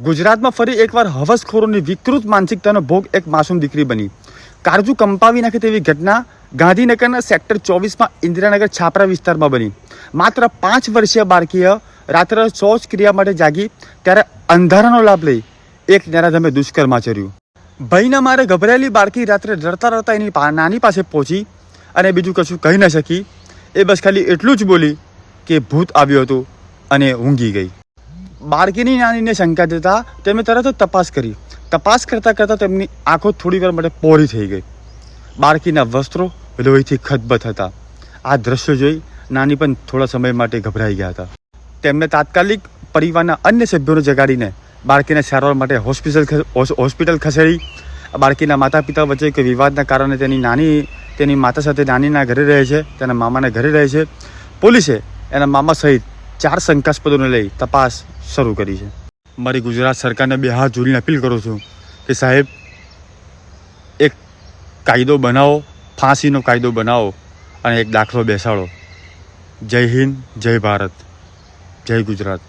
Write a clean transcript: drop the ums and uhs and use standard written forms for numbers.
ગુજરાતમાં ફરી એકવાર હવસખોરોની વિકૃત માનસિકતાનો ભોગ એક માસૂમ દીકરી બની. કાળજુ કંપાવી નાખે તેવી ઘટના ગાંધીનગરના સેક્ટર 24માં ઇન્દિરાનગર છાપરા વિસ્તારમાં બની. માત્ર 5 વર્ષીય બાળકીએ રાત્રે શૌચક્રિયા માટે જાગી ત્યારે અંધારાનો લાભ લઈ એક નરાધમે દુષ્કર્મ આચર્યું. ભયના મારે ગભરાયેલી બાળકી રાત્રે રડતા રડતા એની નાની પાસે પહોંચી અને બીજું કશું કહી ન શકી. એ બસ ખાલી એટલું જ બોલી કે ભૂત આવ્યું હતું અને ઊંઘી ગઈ. બાળકીની નાનીને શંકા જતા તેમણે તરત જ તપાસ કરી. તપાસ કરતાં કરતાં તેમની આંખો થોડી વાર માટે પહોળી થઈ ગઈ. બાળકીના વસ્ત્રો લોહીથી ખતબત હતા. આ દ્રશ્ય જોઈ નાની પણ થોડા સમય માટે ગભરાઈ ગયા હતા. તેમને તાત્કાલિક પરિવારના અન્ય સભ્યોને જગાડીને બાળકીને સારવાર માટે હોસ્પિટલ ખસેડી. બાળકીના માતા પિતા વચ્ચે કોઈ વિવાદના કારણે તેની માતા સાથે નાનીના ઘરે રહે છે, તેના મામાના ઘરે રહે છે. પોલીસે એના મામા સહિત 4 શંકાસ્પદોને લઈ તપાસ શરૂ કરી છે. મારી ગુજરાત સરકારને 2 હાથ જોડીને અપીલ કરું છું કે સાહેબ, એક કાયદો બનાવો, ફાંસીનો કાયદો બનાવો અને એક દાખલો બેસાડો. જય હિન્દ, જય ભારત, જય ગુજરાત.